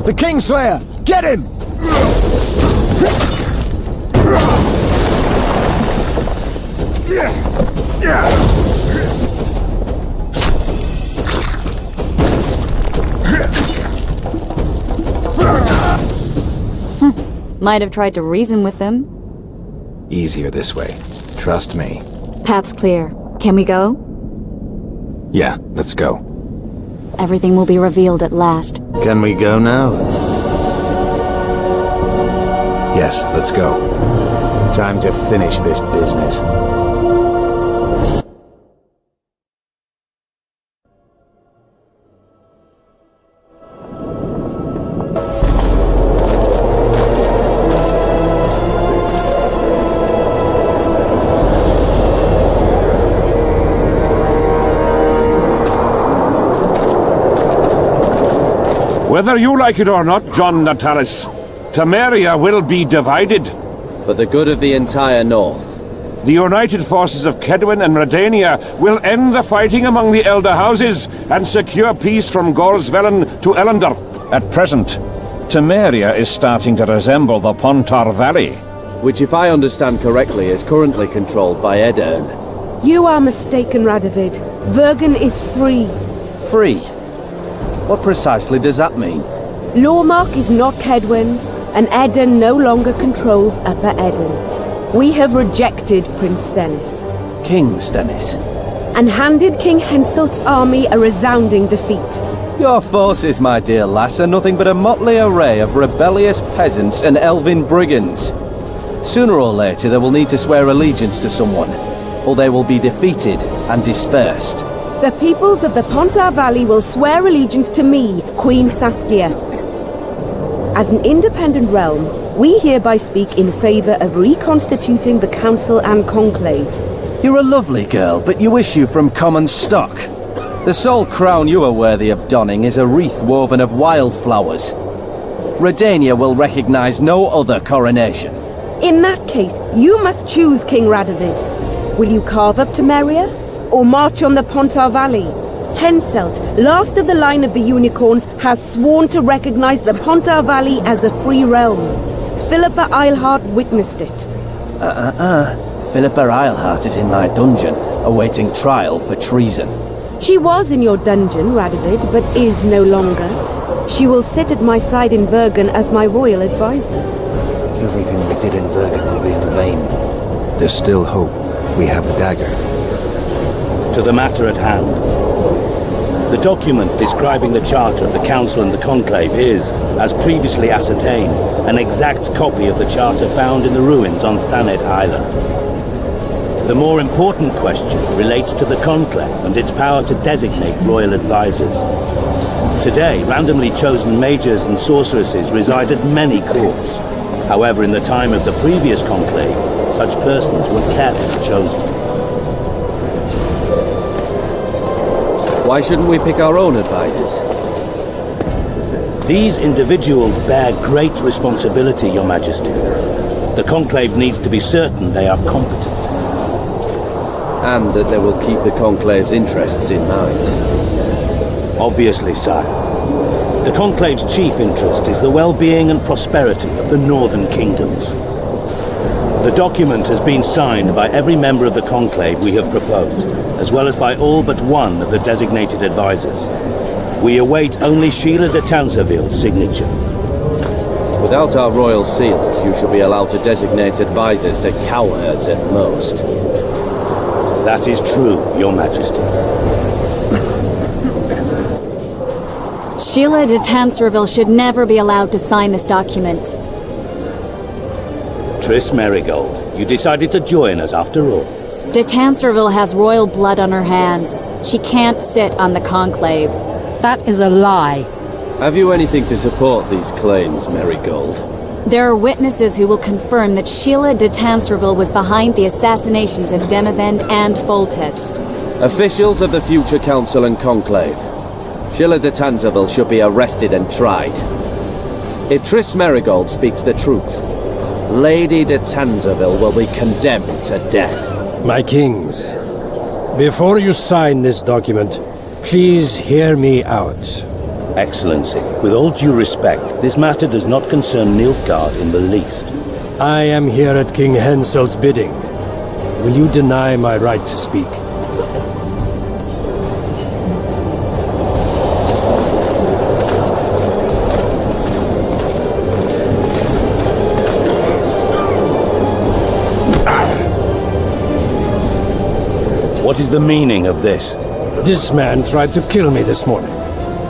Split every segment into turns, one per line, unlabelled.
The Kingslayer! Get him!
Might have tried to reason with them.
Easier this way. Trust me.
Path's clear. Can we go?
Yeah, let's go.
Everything will be revealed at last.
Can we go now? Yes, let's go. Time to finish this business.
Whether you like it or not, John Natalis, Temeria will be divided.
For the good of the entire North.
The united forces of Kedwin and Redania will end the fighting among the elder houses and secure peace from Gorsvelen to Ellender. At present, Temeria is starting to resemble the Pontar Valley.
Which, if I understand correctly, is currently controlled by Edirn.
You are mistaken, Radovid. Vergen is free.
Free? What precisely does that mean?
Lawmark is not Kedwin's, and Edirn no longer controls Upper Edirn. We have rejected Prince Stennis.
King Stennis?
And handed King Henselt's army a resounding defeat.
Your forces, my dear lass, are nothing but a motley array of rebellious peasants and elven brigands. Sooner or later they will need to swear allegiance to someone, or they will be defeated and dispersed.
The peoples of the Pontar Valley will swear allegiance to me, Queen Saskia. As an independent realm, we hereby speak in favor of reconstituting the Council and Conclave.
You're a lovely girl, but you issue from common stock. The sole crown you are worthy of donning is a wreath woven of wildflowers. Redania will recognize no other coronation.
In that case, you must choose, King Radovid. Will you carve up Temeria, or march on the Pontar Valley? Henselt, last of the line of the unicorns, has sworn to recognize the Pontar Valley as a free realm. Philippa Eilhart witnessed it.
Philippa Eilhart is in my dungeon, awaiting trial for treason.
She was in your dungeon, Radovid, but is no longer. She will sit at my side in Vergen as my royal advisor.
Everything we did in Vergen will be in vain. There's still hope. We have the dagger.
To the matter at hand. The document describing the charter of the Council and the Conclave is, as previously ascertained, an exact copy of the charter found in the ruins on Thanet Island. The more important question relates to the Conclave and its power to designate royal advisors. Today, randomly chosen mages and sorceresses reside at many courts. However, in the time of the previous Conclave, such persons were carefully chosen.
Why shouldn't we pick our own advisors?
These individuals bear great responsibility, Your Majesty. The Conclave needs to be certain they are competent.
And that they will keep the Conclave's interests in mind.
Obviously, sire. The Conclave's chief interest is the well-being and prosperity of the northern kingdoms. The document has been signed by every member of the Conclave we have proposed, as well as by all but one of the designated advisors. We await only Sheila de Tanserville's signature.
Without our royal seals, you should be allowed to designate advisors to cowards at most.
That is true, Your Majesty.
Sheila de Tanserville should never be allowed to sign this document.
Triss Merigold, you decided to join us after all.
De Tanserville has royal blood on her hands. She can't sit on the Conclave.
That is a lie.
Have you anything to support these claims, Merigold?
There are witnesses who will confirm that Sheila de Tanserville was behind the assassinations of Demavend and Foltest.
Officials of the future Council and Conclave. Sheila de Tanserville should be arrested and tried. If Triss Merigold speaks the truth, Lady de Tanserville will be condemned to death.
My kings, before you sign this document, please hear me out.
Excellency, with all due respect, this matter does not concern Nilfgaard in the least.
I am here at King Henselt's bidding. Will you deny my right to speak?
What is the meaning of this?
This man tried to kill me this morning.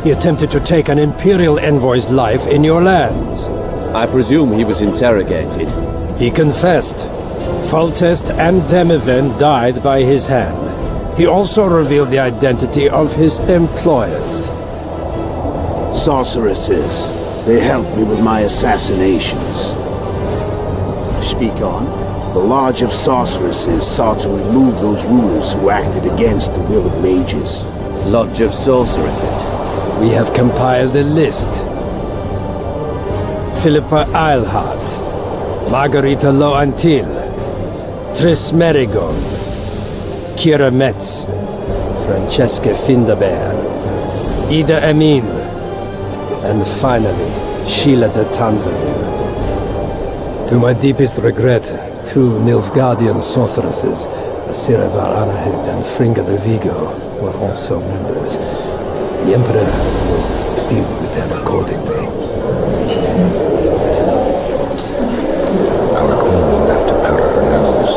He attempted to take an Imperial envoy's life in your lands.
I presume he was interrogated.
He confessed. Foltest and Demiven died by his hand. He also revealed the identity of his employers.
Sorceresses. They helped me with my assassinations. Speak on. The Lodge of Sorceresses sought to remove those rulers who acted against the will of mages.
Lodge of Sorceresses.
We have compiled a list. Philippa Eilhart, Margarita Loantil, Triss Merigold, Kira Metz, Francesca Findaber, Ida Amin, and finally, Sheila de Tanzaville. To my deepest regret, two Nilfgaardian sorceresses, Asiravar Anahid and Fringa de Vigo, were also members. The Emperor will deal with them accordingly.
Our queen will have to powder her nose.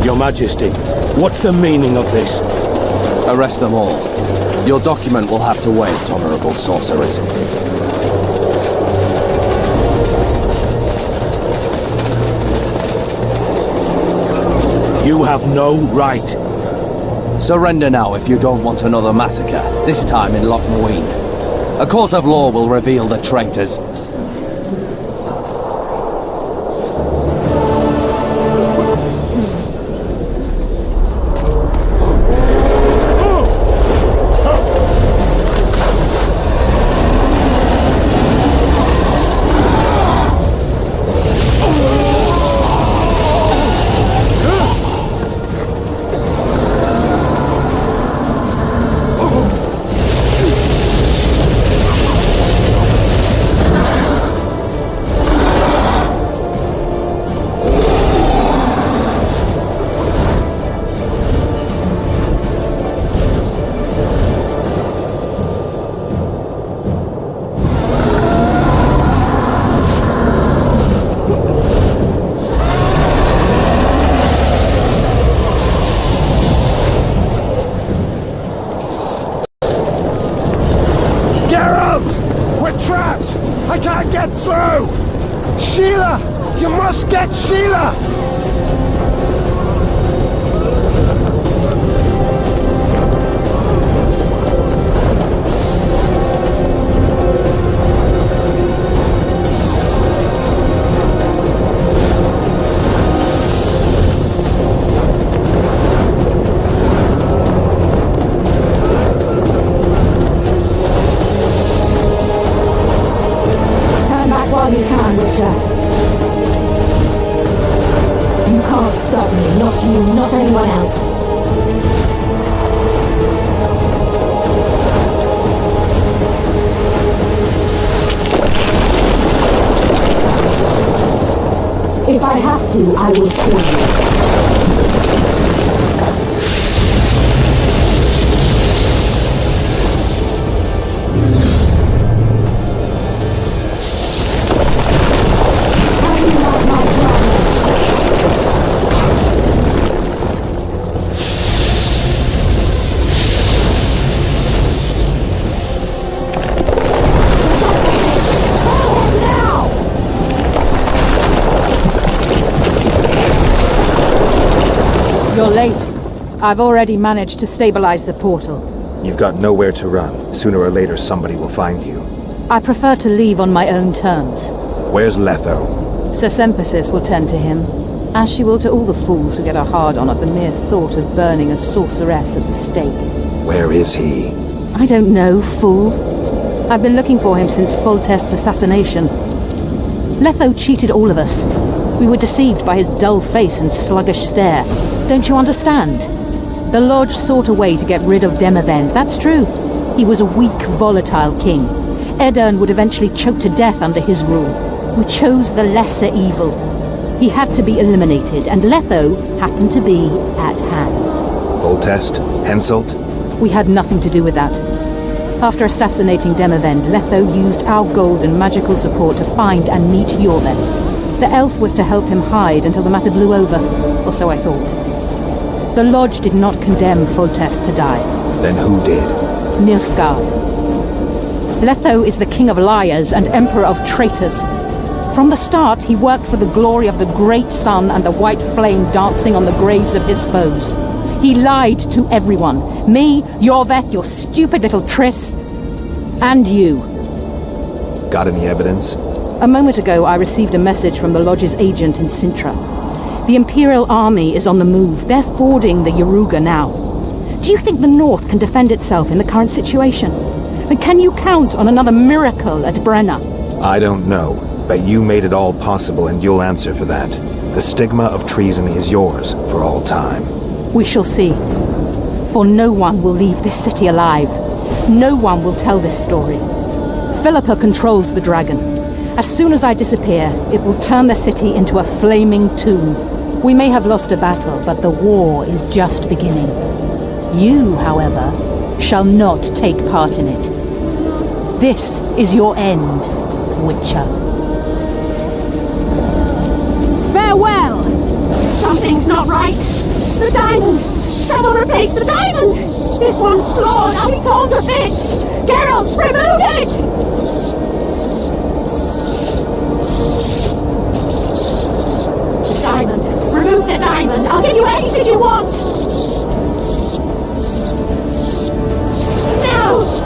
Your Majesty, what's the meaning of this?
Arrest them all. Your document will have to wait, Honorable Sorceress.
You have no right.
Surrender now if you don't want another massacre, this time in Loch Muin. A court of law will reveal the traitors.
Sheila!
Turn back while you can, Witcher. You can't stop me, not you, not anyone else. If I have to, I will kill you. You're late. I've already managed to stabilize the portal.
You've got nowhere to run. Sooner or later, somebody will find you.
I prefer to leave on my own terms.
Where's Letho?
Sir Sympathis will tend to him, as she will to all the fools who get a hard-on at the mere thought of burning a sorceress at the stake.
Where is he?
I don't know, fool. I've been looking for him since Foltest's assassination. Letho cheated all of us. We were deceived by his dull face and sluggish stare. Don't you understand? The Lodge sought a way to get rid of Demavend, that's true. He was a weak, volatile king. Edern would eventually choke to death under his rule. We chose the lesser evil. He had to be eliminated, and Letho happened to be at hand.
Foltest? Henselt?
We had nothing to do with that. After assassinating Demavend, Letho used our gold and magical support to find and meet Jorven. The elf was to help him hide until the matter blew over, or so I thought. The Lodge did not condemn Foltest to die.
Then who did?
Nilfgaard. Letho is the king of liars and emperor of traitors. From the start, he worked for the glory of the great sun and the white flame dancing on the graves of his foes. He lied to everyone. Me, Jorveth, your stupid little Triss, and you.
Got any evidence?
A moment ago, I received a message from the Lodge's agent in Sintra. The Imperial Army is on the move. They're fording the Yaruga now. Do you think the North can defend itself in the current situation? And can you count on another miracle at Brenna?
I don't know, but you made it all possible and you'll answer for that. The stigma of treason is yours for all time.
We shall see. For no one will leave this city alive. No one will tell this story. Philippa controls the dragon. As soon as I disappear, it will turn the city into a flaming tomb. We may have lost a battle, but the war is just beginning. You, however, shall not take part in it. This is your end, Witcher.
Farewell!
Something's not right. The diamond! Someone replace the diamond! This one's flawed. I'll be torn to bits! Geralt, remove it! Diamond. Remove the diamond. I'll give you anything you want. No!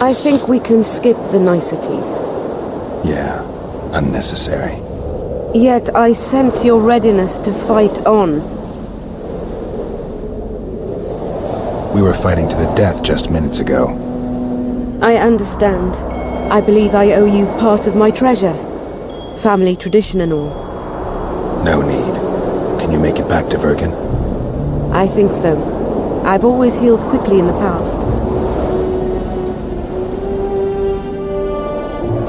I think we can skip the niceties.
Yeah, unnecessary.
Yet I sense your readiness to fight on.
We were fighting to the death just minutes ago.
I understand. I believe I owe you part of my treasure. Family tradition and all.
No need. Can you make it back to Vergen?
I think so. I've always healed quickly in the past.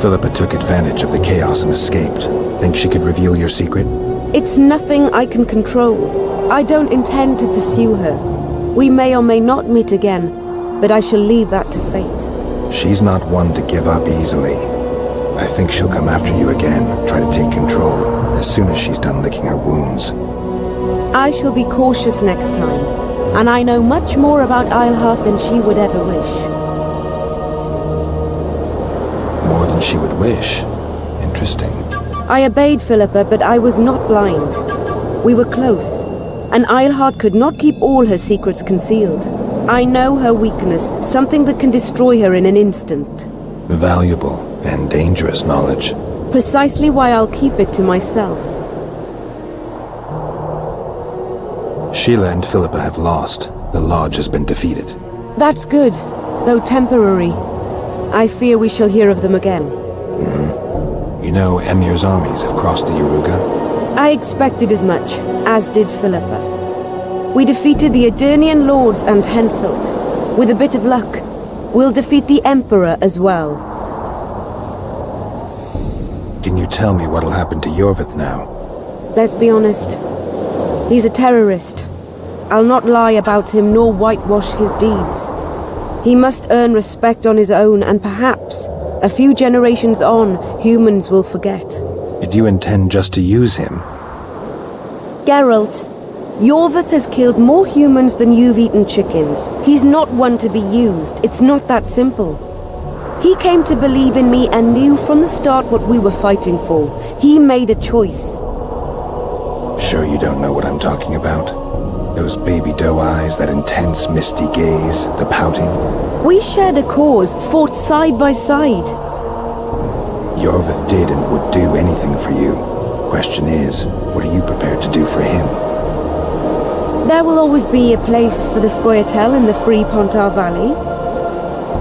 Philippa took advantage of the chaos and escaped. Think she could reveal your secret?
It's nothing I can control. I don't intend to pursue her. We may or may not meet again, but I shall leave that to fate.
She's not one to give up easily. I think she'll come after you again, try to take control, as soon as she's done licking her wounds.
I shall be cautious next time, and I know much more about Eilhart than she would ever wish.
More than she would wish. Interesting.
I obeyed Philippa, but I was not blind. We were close, and Eilhart could not keep all her secrets concealed. I know her weakness, something that can destroy her in an instant.
Valuable and dangerous knowledge.
Precisely why I'll keep it to myself.
Sheila and Philippa have lost. The Lodge has been defeated.
That's good, though temporary. I fear we shall hear of them again.
You know Emir's armies have crossed the Yaruga?
I expected as much, as did Philippa. We defeated the Adernian lords and Henselt. With a bit of luck, we'll defeat the Emperor as well.
Can you tell me what'll happen to Yorvith now?
Let's be honest. He's a terrorist. I'll not lie about him nor whitewash his deeds. He must earn respect on his own, and perhaps, a few generations on, humans will forget.
Did you intend just to use him?
Geralt, Yorvith has killed more humans than you've eaten chickens. He's not one to be used. It's not that simple. He came to believe in me and knew from the start what we were fighting for. He made a choice.
Sure you don't know what I'm talking about? Those baby doe eyes, that intense misty gaze, the pouting.
We shared a cause, fought side by side.
Yorvith did and would do anything for you. Question is, what are you prepared to do for him?
There will always be a place for the Scoia'tael in the free Pontar Valley.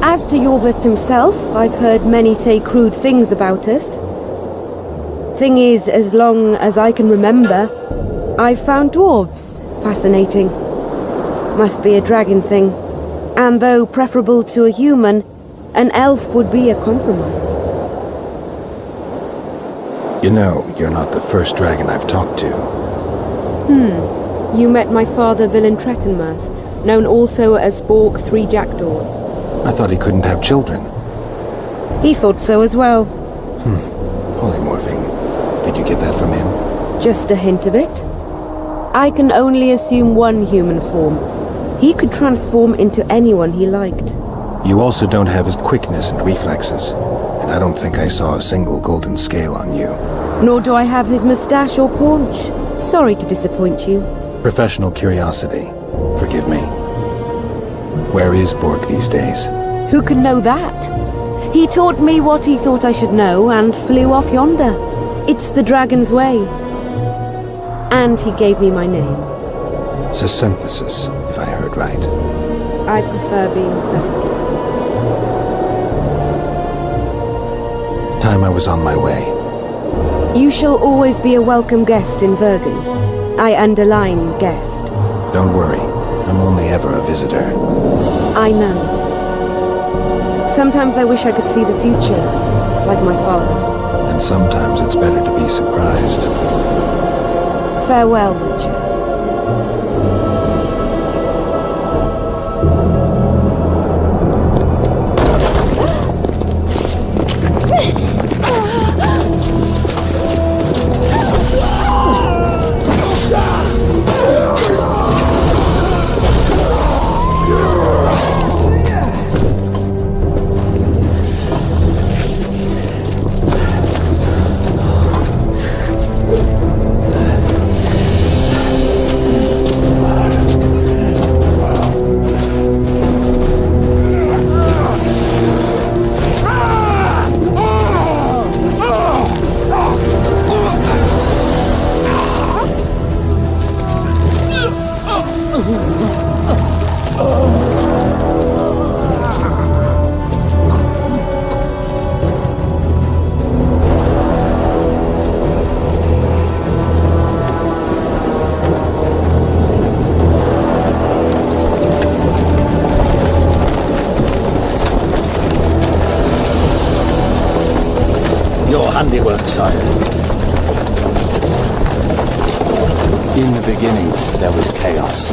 As to Yorvith himself, I've heard many say crude things about us. Thing is, as long as I can remember, I've found dwarves fascinating. Must be a dragon thing. And though preferable to a human, an elf would be a compromise.
You know, you're not the first dragon I've talked to.
You met my father, Villain Trettenmirth, known also as Borg Three Jackdaws.
I thought he couldn't have children.
He thought so as well.
Polymorphing. Did you get that from him?
Just a hint of it. I can only assume one human form. He could transform into anyone he liked.
You also don't have his quickness and reflexes, and I don't think I saw a single golden scale on you.
Nor do I have his moustache or paunch. Sorry to disappoint you.
Professional curiosity. Forgive me. Where is Borg these days?
Who can know that? He taught me what he thought I should know and flew off yonder. It's the dragon's way. And he gave me my name.
Synthesis, if I heard right.
I prefer being Saskia.
Time I was on my way.
You shall always be a welcome guest in Vergen. I underline guest.
Don't worry, I'm only ever a visitor.
I know. Sometimes I wish I could see the future, like my father.
And sometimes it's better to be surprised.
Farewell, Witcher.
Handiwork, sire.
In the beginning, there was chaos.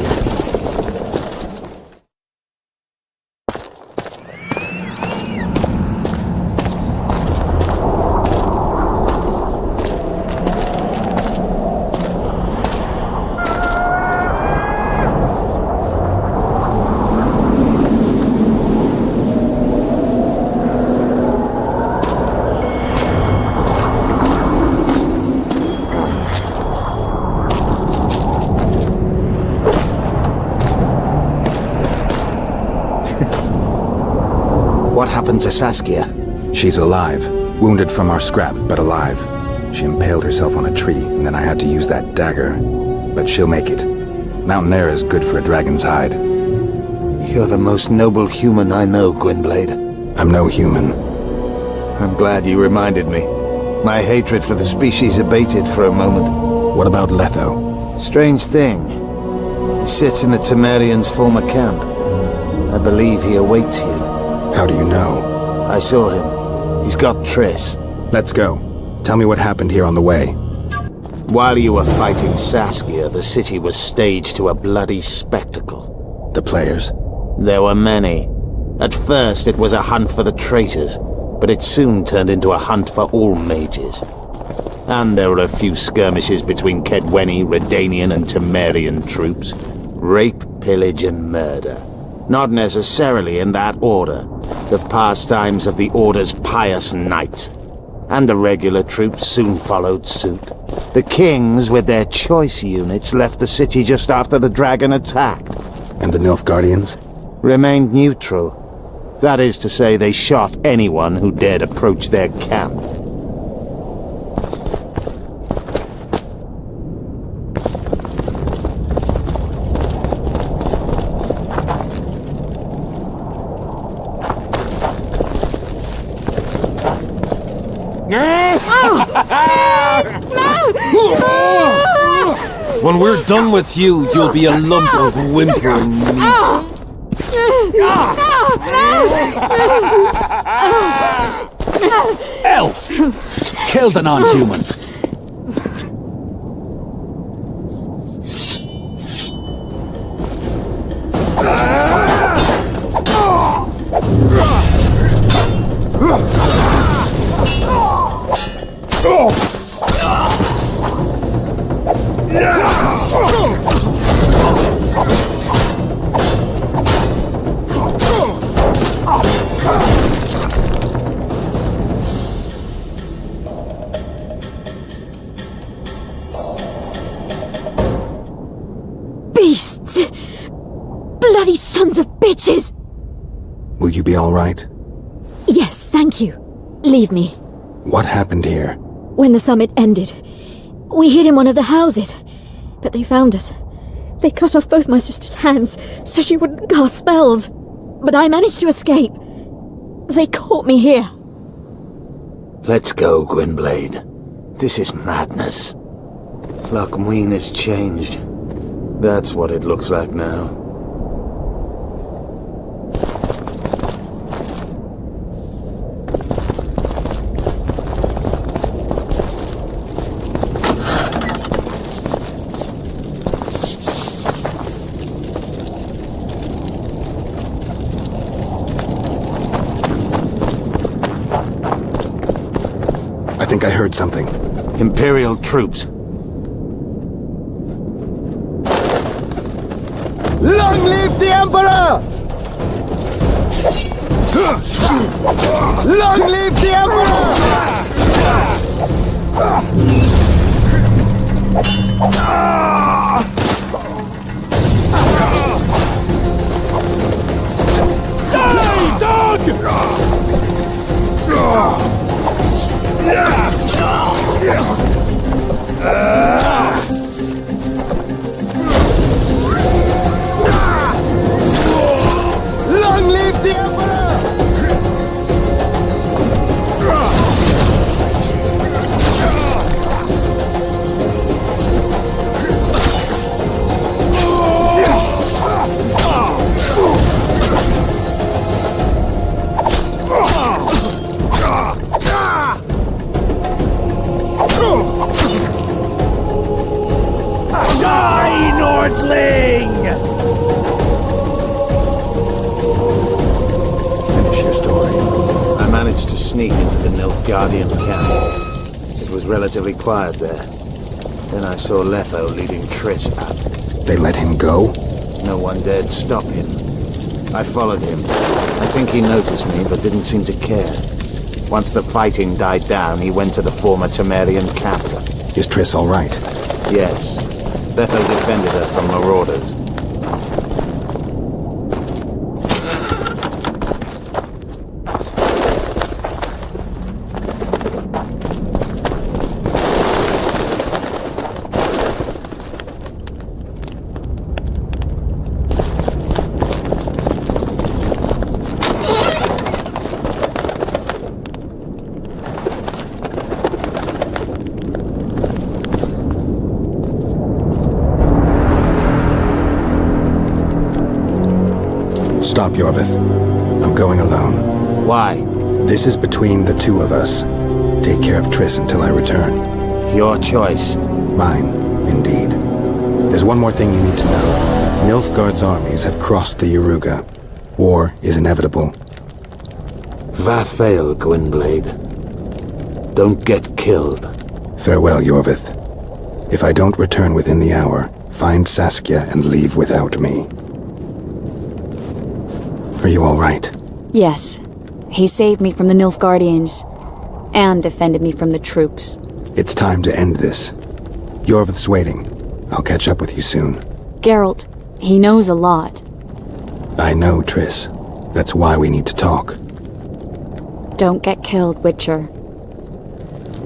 What happened to Saskia?
She's alive. Wounded from our scrap, but alive. She impaled herself on a tree, and then I had to use that dagger. But she'll make it. Mountain air is good for a dragon's hide.
You're the most noble human I know, Gwynblade.
I'm no human.
I'm glad you reminded me. My hatred for the species abated for a moment.
What about Letho?
Strange thing. He sits in the Temerians' former camp. I believe he awaits you.
How do you know?
I saw him. He's got Triss.
Let's go. Tell me what happened here on the way.
While you were fighting Saskia, the city was staged to a bloody spectacle.
The players?
There were many. At first it was a hunt for the traitors, but it soon turned into a hunt for all mages. And there were a few skirmishes between Kedweni, Redanian and Temerian troops. Rape, pillage and murder. Not necessarily in that order. The pastimes of the Order's pious knights. And the regular troops soon followed suit. The kings, with their choice units, left the city just after the dragon attacked.
And the Nilfgaardians?
Remained neutral. That is to say, they shot anyone who dared approach their camp.
When we're done with you, you'll be a lump of whimpering meat.
Elf! Killed a non-human.
Beasts! Bloody sons of bitches!
Will you be all right?
Yes, thank you. Leave me.
What happened here?
When the summit ended, we hid in one of the houses, but they found us. They cut off both my sister's hands so she wouldn't cast spells, but I managed to escape. They caught me here.
Let's go, Gwynblade. This is madness. Lochmuin has changed. That's what it looks like now.
think I heard something.
Imperial troops.
Long live the Emperor! Long live the Emperor! Die, dog! Long live the Emperor! Die, Nordling!
Finish your story.
I managed to sneak into the Nilfgaardian camp. It was relatively quiet there. Then I saw Letho leading Triss out.
They let him go?
No one dared stop him. I followed him. I think he noticed me, but didn't seem to care. Once the fighting died down, he went to the former Temerian capital.
Is Triss all right?
Yes. Letho defended her from marauders.
Stop, Yorvith. I'm going alone.
Why?
This is between the two of us. Take care of Triss until I return.
Your choice.
Mine, indeed. There's one more thing you need to know. Nilfgaard's armies have crossed the Yaruga. War is inevitable.
Vafail, Gwynblade. Don't get killed.
Farewell, Yorvith. If I don't return within the hour, find Saskia and leave without me. Are you all right?
Yes. He saved me from the Nilfgaardians and defended me from the troops.
It's time to end this. Yorvith's waiting. I'll catch up with you soon.
Geralt, he knows a lot.
I know, Triss. That's why we need to talk.
Don't get killed, Witcher.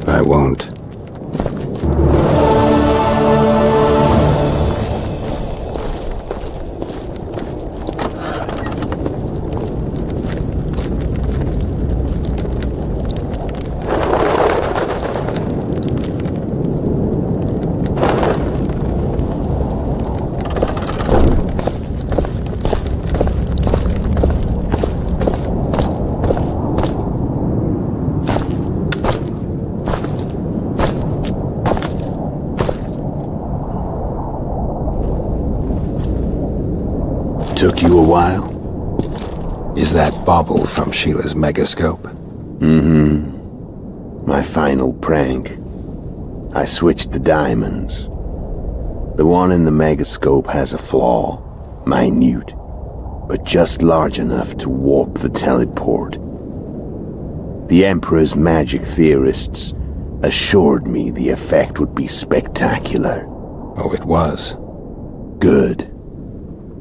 I won't.
Took you a while?
Is that bauble from Sheila's megascope?
My final prank. I switched the diamonds. The one in the megascope has a flaw. Minute. But just large enough to warp the teleport. The Emperor's magic theorists assured me the effect would be spectacular.
Oh, it was.
Good.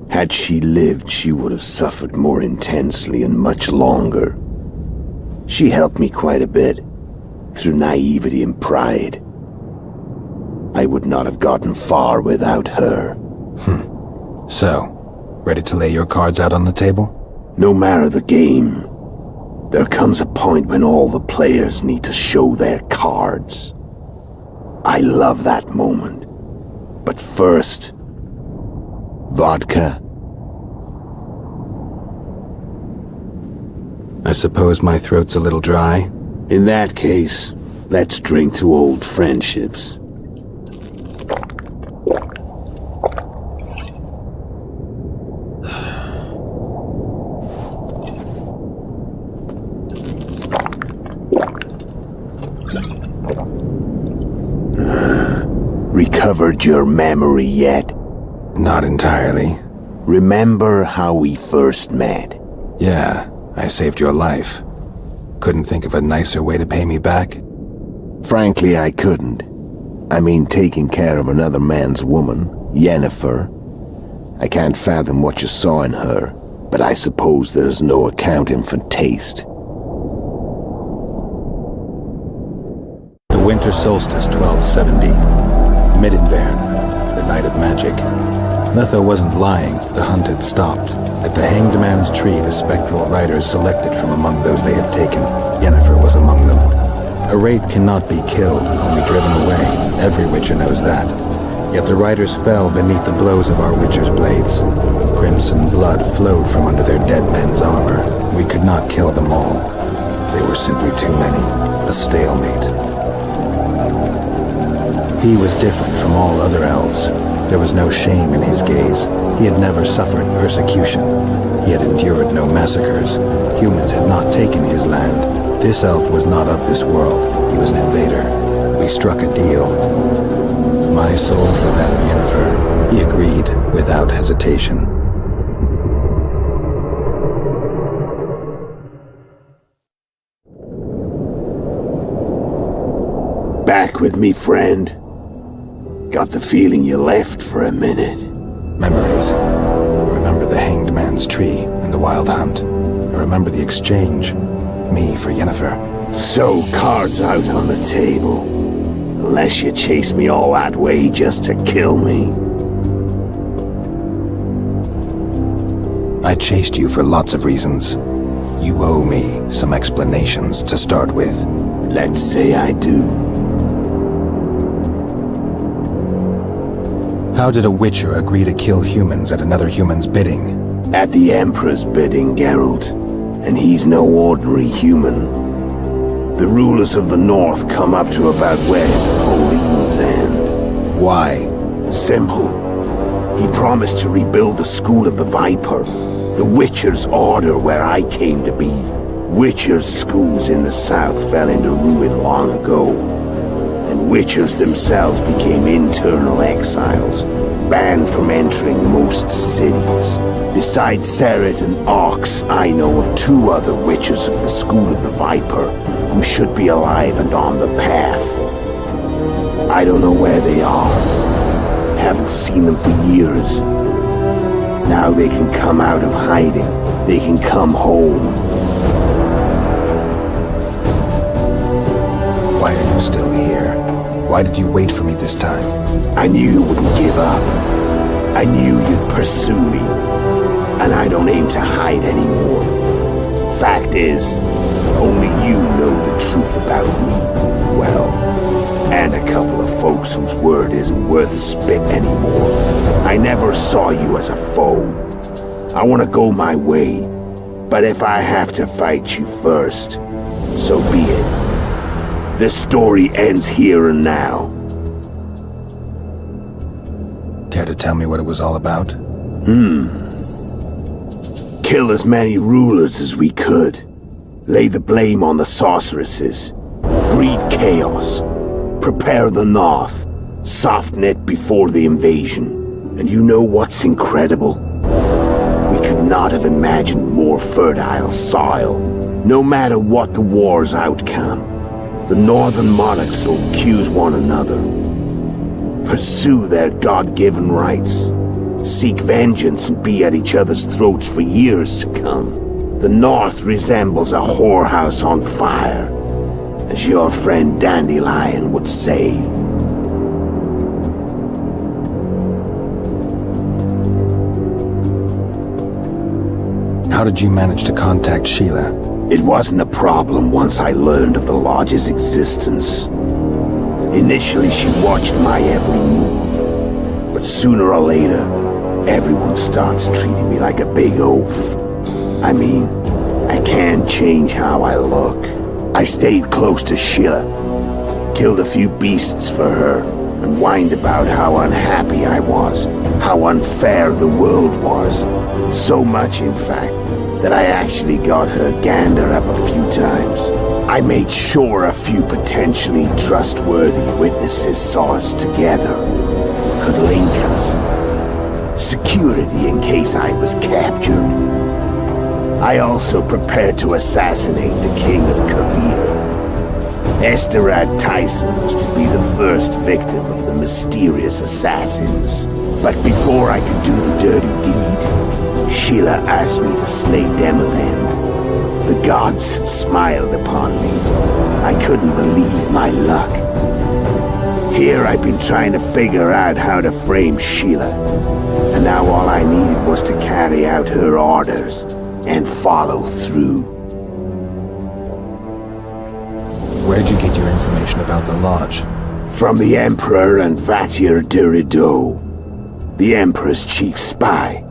Had she lived, she would have suffered more intensely and much longer. She helped me quite a bit, through naivety and pride. I would not have gotten far without her.
So, ready to lay your cards out on the table?
No matter the game, there comes a point when all the players need to show their cards. I love that moment. But first, vodka.
I suppose my throat's a little dry.
In that case, let's drink to old friendships. recovered your memory yet?
Not entirely.
Remember how we first met?
Yeah, I saved your life. Couldn't think of a nicer way to pay me back?
Frankly, I couldn't. I mean, taking care of another man's woman, Yennefer. I can't fathom what you saw in her, but I suppose there's no accounting for taste.
The winter solstice 1270. Midinvern, the night of magic. Letho wasn't lying, the hunt had stopped. At the Hanged Man's Tree, the spectral riders selected from among those they had taken. Yennefer was among them. A wraith cannot be killed, only driven away. Every witcher knows that. Yet the riders fell beneath the blows of our witcher's blades. Crimson blood flowed from under their dead men's armor. We could not kill them all. They were simply too many. A stalemate. He was different from all other elves. There was no shame in his gaze. He had never suffered persecution. He had endured no massacres. Humans had not taken his land. This elf was not of this world. He was an invader. We struck a deal. My soul for that of Yennefer. He agreed without hesitation.
Back with me, friend. Got the feeling you left for a minute.
Memories. I remember the Hanged Man's Tree and the Wild Hunt. I remember the exchange. Me for Yennefer.
So, cards out on the table. Unless you chase me all that way just to kill me.
I chased you for lots of reasons. You owe me some explanations to start with.
Let's say I do.
How did a witcher agree to kill humans at another human's bidding?
At the Emperor's bidding, Geralt. And he's no ordinary human. The rulers of the North come up to about where his Pauline's end.
Why?
Simple. He promised to rebuild the School of the Viper, the Witcher's Order where I came to be. Witcher's schools in the south fell into ruin long ago, and Witchers themselves became internal exiles, banned from entering most cities. Besides Seret and Ox, I know of 2 other Witchers of the School of the Viper who should be alive and on the path. I don't know where they are. Haven't seen them for years. Now they can come out of hiding. They can come home.
Why are you still here? Why did you wait for me this time?
I knew you wouldn't give up. I knew you'd pursue me. And I don't aim to hide anymore. Fact is, only you know the truth about me. Well, and a couple of folks whose word isn't worth spit anymore. I never saw you as a foe. I want to go my way. But if I have to fight you first, so be it. This story ends here and now.
Care to tell me what it was all about?
Kill as many rulers as we could. Lay the blame on the sorceresses. Breed chaos. Prepare the North. Soften it before the invasion. And you know what's incredible? We could not have imagined more fertile soil. No matter what the war's outcome, the northern monarchs will accuse one another. Pursue their God-given rights. Seek vengeance and be at each other's throats for years to come. The North resembles a whorehouse on fire, as your friend Dandelion would say.
How did you manage to contact Sheila?
It wasn't a problem once I learned of the Lodge's existence. Initially, she watched my every move. But sooner or later, everyone starts treating me like a big oaf. I mean, I can't change how I look. I stayed close to Sheila, killed a few beasts for her, and whined about how unhappy I was, how unfair the world was. So much, in fact, that I actually got her gander up a few times. I made sure a few potentially trustworthy witnesses saw us together. could link us. Security in case I was captured. I also prepared to assassinate the King of Kavir. Esterad Tyson was to be the first victim of the mysterious assassins. But before I could do the dirty deed, Sheila asked me to slay Demavend. The gods had smiled upon me. I couldn't believe my luck. Here I've been trying to figure out how to frame Sheila. And now all I needed was to carry out her orders and follow through.
Where'd you get your information about the lodge?
From the Emperor and Vatir Dirido, the Emperor's chief spy.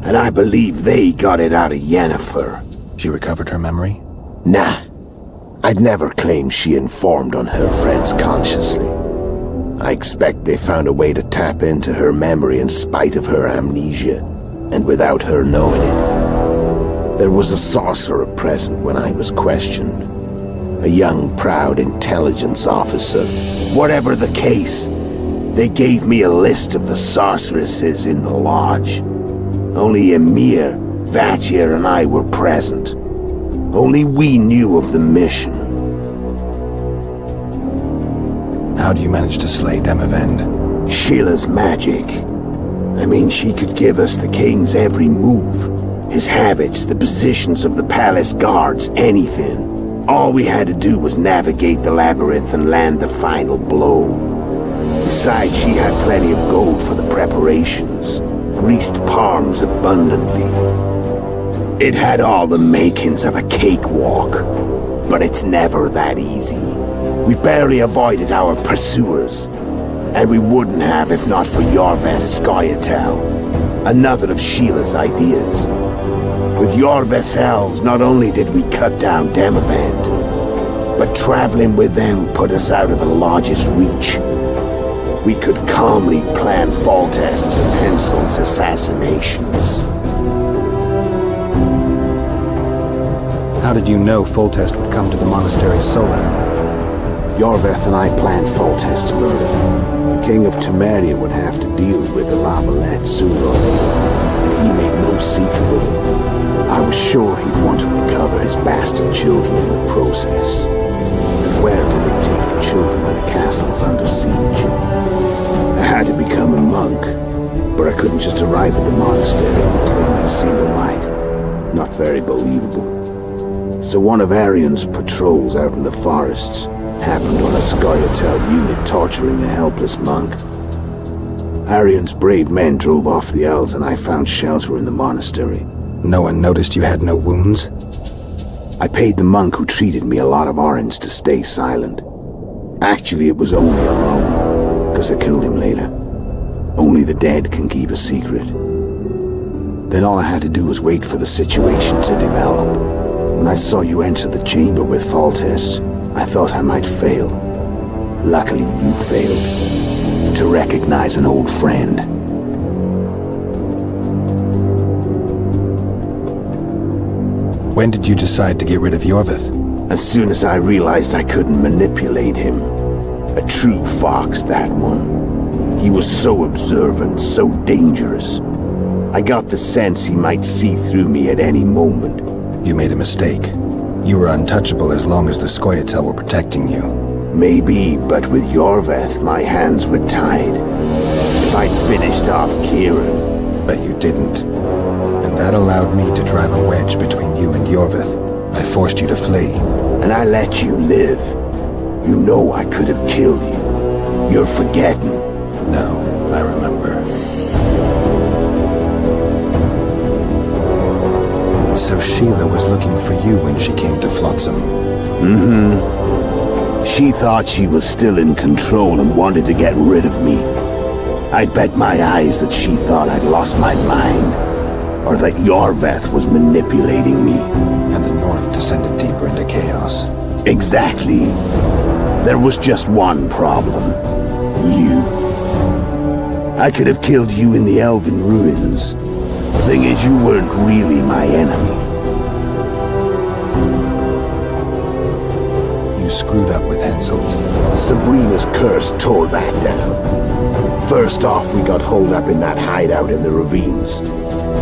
And I believe they got it out of Yennefer.
She recovered her memory?
Nah. I'd never claimed she informed on her friends consciously. I expect they found a way to tap into her memory in spite of her amnesia, and without her knowing it. There was a sorcerer present when I was questioned. A young, proud intelligence officer. Whatever the case, they gave me a list of the sorceresses in the lodge. Only Emir, Vatir, and I were present. Only we knew of the mission.
How do you manage to slay Demavend?
Sheila's magic. I mean, she could give us the king's every move. His habits, the positions of the palace guards, anything. All we had to do was navigate the labyrinth and land the final blow. Besides, she had plenty of gold for the preparations. Greased palms abundantly. It had all the makings of a cakewalk. But it's never that easy. We barely avoided our pursuers. And we wouldn't have if not for Yorveth Skoyatel, another of Sheila's ideas. With Yorveth's elves, not only did we cut down Demavend, but traveling with them put us out of the lodge's reach. We could calmly plan Foltest's and Hensel's assassinations.
How did you know Foltest would come to the monastery solo?
Yorveth and I planned Foltest's murder. The King of Temeria would have to deal with the Lavalette sooner or later, and he made no secret of it. I was sure he'd want to recover his bastard children in the process. And where do they take the children when a castle's under siege? I had to become a monk, but I couldn't just arrive at the monastery and claim I'd seen the light. Not very believable. So one of Arian's patrols out in the forests happened on a Skoyatel unit torturing a helpless monk. Arian's brave men drove off the elves and I found shelter in the monastery.
No one noticed you had no wounds?
I paid the monk who treated me a lot of orange to stay silent. Actually, it was only a loan, because I killed him later. Only the dead can keep a secret. Then all I had to do was wait for the situation to develop. When I saw you enter the chamber with Foltest, I thought I might fail. Luckily, you failed. To recognize an old friend.
When did you decide to get rid of Yorveth?
As soon as I realized I couldn't manipulate him. A true fox, that one. He was so observant, so dangerous. I got the sense he might see through me at any moment.
You made a mistake. You were untouchable as long as the Skoyatel were protecting you.
Maybe, but with Yorveth, my hands were tied. If I'd finished off Kieran.
But you didn't. And that allowed me to drive a wedge between you and Yorveth. I forced you to flee.
And I let you live. You know I could have killed you. You're forgetting.
No, I remember. So Sheila was looking for you when she came to Flotsam.
Mm-hmm. She thought she was still in control and wanted to get rid of me. I'd bet my eyes that she thought I'd lost my mind. Or that Yorveth was manipulating me.
And the North descended deeper into chaos.
Exactly. There was just one problem. You. I could have killed you in the Elven ruins. Thing is, you weren't really my enemy.
You screwed up with Henselt.
Sabrina's curse tore that down. First off, we got holed up in that hideout in the ravines.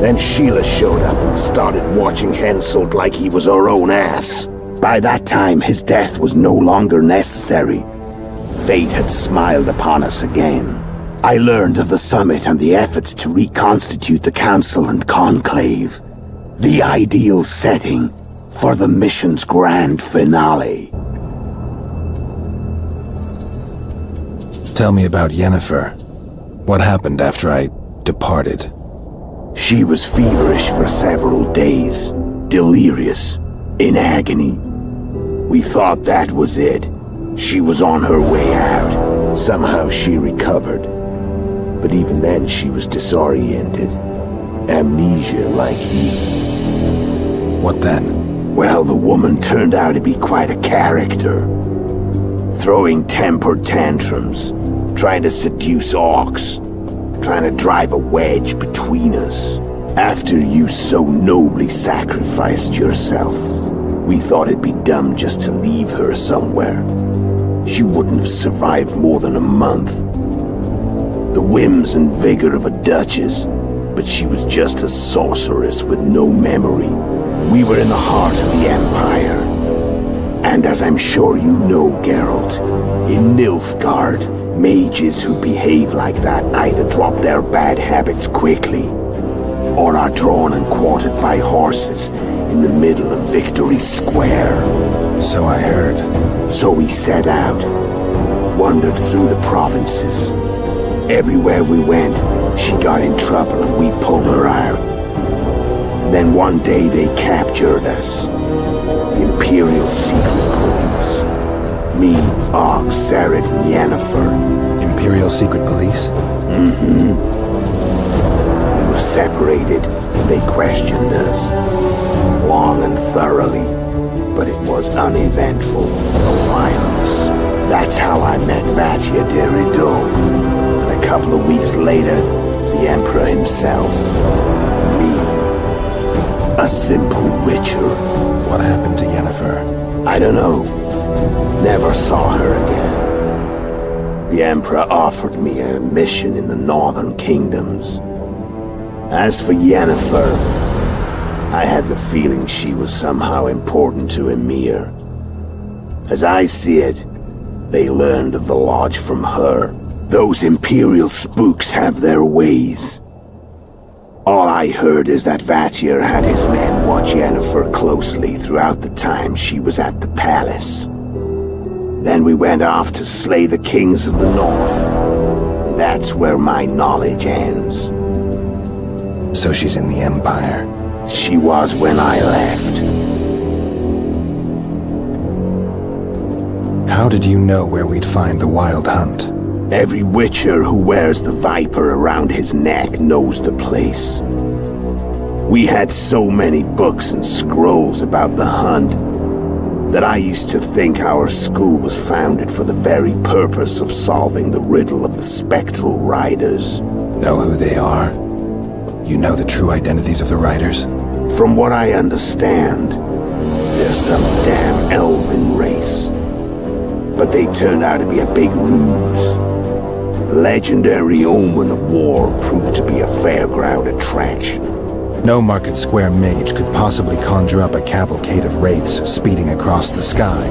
Then Sheila showed up and started watching Henselt like he was her own ass. By that time, his death was no longer necessary. Fate had smiled upon us again. I learned of the summit and the efforts to reconstitute the council and conclave. The ideal setting for the mission's grand finale.
Tell me about Yennefer. What happened after I departed?
She was feverish for several days, delirious, in agony. We thought that was it. She was on her way out. Somehow she recovered. But even then she was disoriented. Amnesia like you.
What then?
Well, the woman turned out to be quite a character. Throwing temper tantrums, trying to seduce orcs, trying to drive a wedge between us. After you so nobly sacrificed yourself, we thought it'd be dumb just to leave her somewhere. She wouldn't have survived more than a month. The whims and vigor of a duchess, but she was just a sorceress with no memory. We were in the heart of the Empire. And as I'm sure you know, Geralt, in Nilfgaard, mages who behave like that either drop their bad habits quickly, or are drawn and quartered by horses in the middle of Victory Square.
So I heard.
So we set out, wandered through the provinces. Everywhere we went, she got in trouble and we pulled her out. And then one day they captured us. The Imperial Secret Police. Me, Og, Sarad, and Yennefer.
Imperial Secret Police?
Mm-hmm. We were separated and they questioned us. Long and thoroughly. But it was uneventful. No violence. That's how I met Vatia de Rideau. And a couple of weeks later, the Emperor himself. Me. A simple witcher.
What happened to Yennefer?
I don't know. Never saw her again. The Emperor offered me a mission in the northern kingdoms. As for Yennefer, I had the feeling she was somehow important to Emir. As I see it, they learned of the lodge from her. Those Imperial spooks have their ways. All I heard is that Vatir had his men watch Yennefer closely throughout the time she was at the palace. Then we went off to slay the kings of the north. And that's where my knowledge ends.
So she's in the Empire?
She was when I left.
How did you know where we'd find the Wild Hunt?
Every witcher who wears the viper around his neck knows the place. We had so many books and scrolls about the hunt that I used to think our school was founded for the very purpose of solving the riddle of the spectral riders.
Know who they are? You know the true identities of the riders?
From what I understand, they're some damn elven race. But they turned out to be a big ruse. The legendary omen of war proved to be a fairground attraction.
No Market Square mage could possibly conjure up a cavalcade of wraiths speeding across the sky.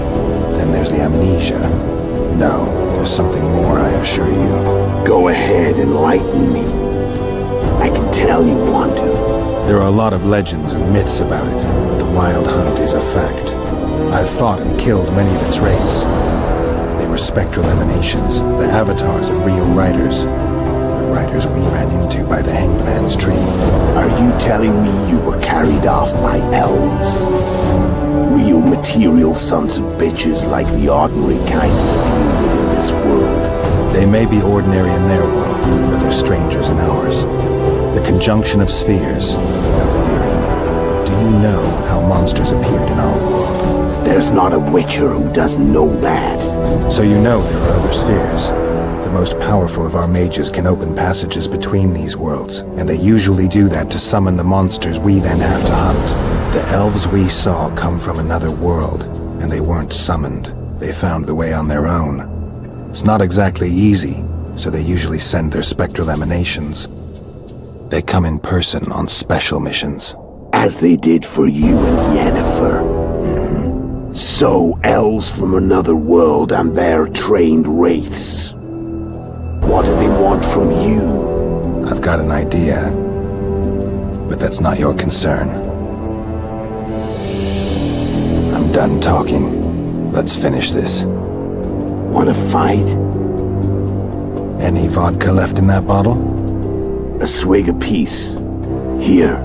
Then there's the amnesia. No, there's something more, I assure you.
Go ahead, enlighten me. I can tell you want to.
There are a lot of legends and myths about it, but the Wild Hunt is a fact. I've fought and killed many of its wraiths. They were spectral emanations, the avatars of real riders. The riders we ran into by the Hanged Man's Tree.
Are you telling me you were carried off by elves? Real material sons of bitches like the ordinary kind we deal with in this world.
They may be ordinary in their world, but they're strangers in ours. The conjunction of spheres, another theory. Do you know how monsters appeared in our world?
There's not a witcher who doesn't know that.
So you know there are other spheres. The most powerful of our mages can open passages between these worlds, and they usually do that to summon the monsters we then have to hunt. The elves we saw come from another world, and they weren't summoned. They found the way on their own. It's not exactly easy, so they usually send their spectral emanations. They come in person on special missions.
As they did for you and Yennefer. So, elves from another world and their trained wraiths. What do they want from you?
I've got an idea, but that's not your concern. I'm done talking. Let's finish this.
Want to fight?
Any vodka left in that bottle?
A swig apiece. Here.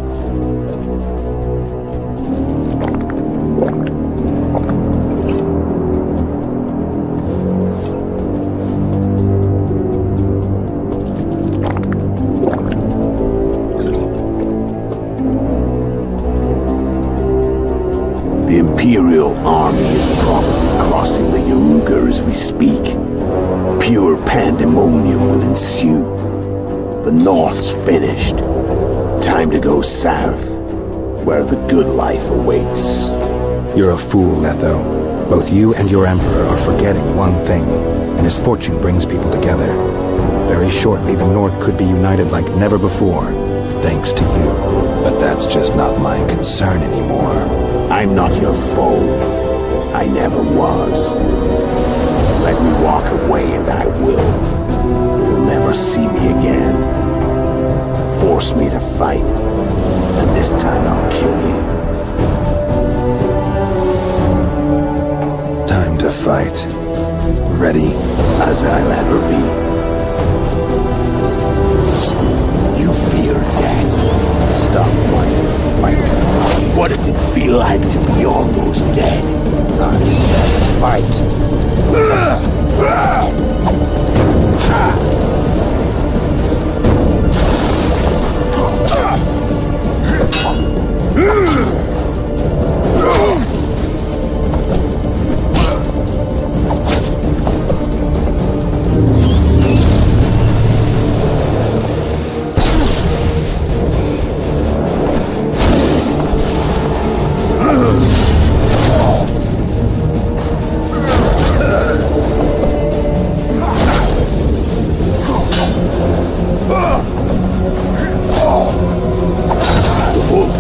The Imperial army is probably crossing the Yaruga as we speak. Pure pandemonium will ensue. The North's finished. Time to go south, where the good life awaits.
You're a fool, Letho. Both you and your Emperor are forgetting one thing. Misfortune brings people together. Very shortly, the North could be united like never before, thanks to you. But that's just not my concern anymore.
I'm not your foe. I never was. Let me walk away and I will. You'll never see me again. Force me to fight, and this time I'll kill you.
Time to fight. Ready?
As I'll ever be. You fear death. Stop whining and fight. What does it feel like to be almost dead?
I said fight.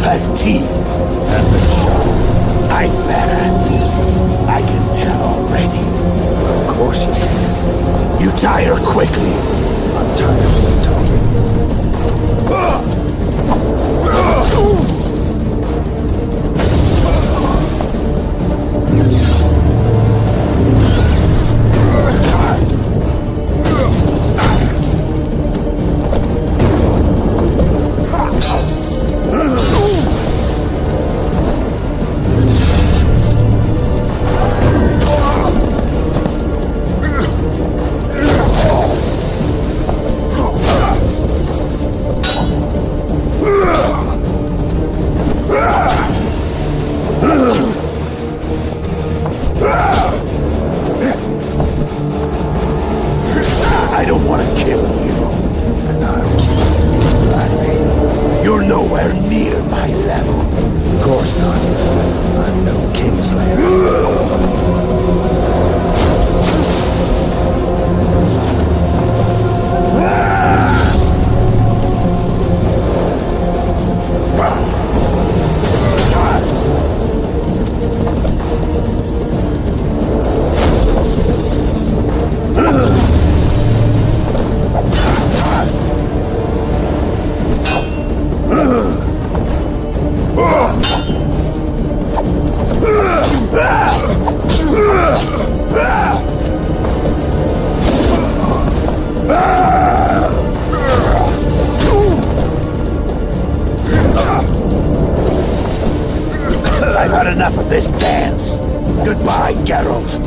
Has teeth and the sharp. I'm better. I can tell already.
Of course you can.
You tire quickly.
I'm tired of talking.
I don't want to kill you.
And I'll keep you gladly.
You're nowhere near my level.
Of course not. I'm no Kingslayer.
I've had enough of this dance. Goodbye, Geralt.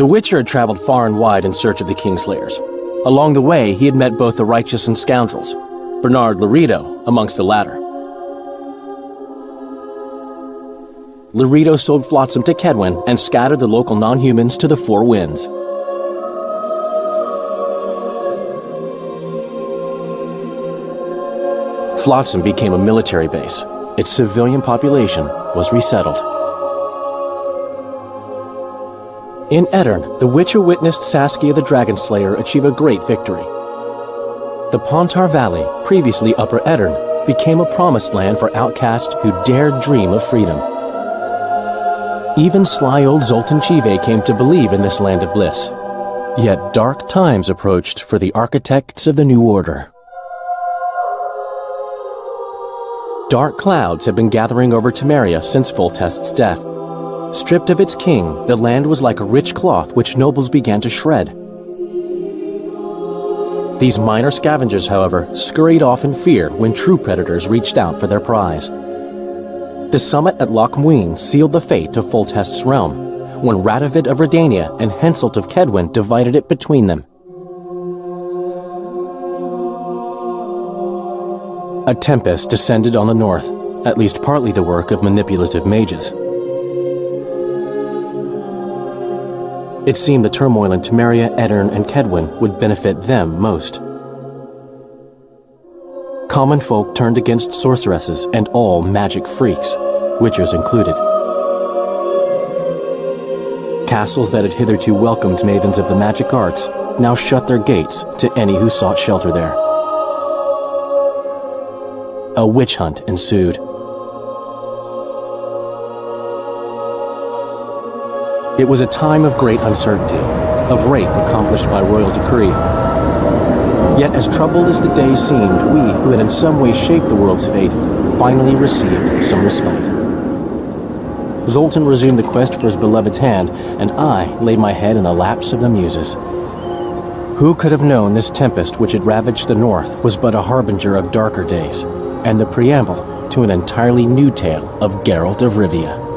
The Witcher had traveled far and wide in search of the Kingslayers. Along the way, he had met both the righteous and scoundrels, Bernard Laredo amongst the latter. Laredo sold Flotsam to Kedwin and scattered the local non-humans to the four winds. Flotsam became a military base. Its civilian population was resettled. In Edirn, the Witcher witnessed Saskia the Dragon Slayer achieve a great victory. The Pontar Valley, previously Upper Edirn, became a promised land for outcasts who dared dream of freedom. Even sly old Zoltan Chive came to believe in this land of bliss. Yet dark times approached for the architects of the New Order. Dark clouds had been gathering over Temeria since Foltest's death. Stripped of its king, the land was like a rich cloth which nobles began to shred. These minor scavengers, however, scurried off in fear when true predators reached out for their prize. The summit at Loch Muine sealed the fate of Foltest's realm, when Radovid of Redania and Henselt of Kedwin divided it between them. A tempest descended on the north, at least partly the work of manipulative mages. It seemed the turmoil in Temeria, Edirn, and Kedwin would benefit them most. Common folk turned against sorceresses and all magic freaks, witchers included. Castles that had hitherto welcomed mavens of the magic arts now shut their gates to any who sought shelter there. A witch hunt ensued. It was a time of great uncertainty, of rape accomplished by royal decree. Yet as troubled as the days seemed, we, who had in some way shaped the world's fate, finally received some respite. Zoltan resumed the quest for his beloved's hand, and I laid my head in the laps of the muses. Who could have known this tempest which had ravaged the north was but a harbinger of darker days, and the preamble to an entirely new tale of Geralt of Rivia.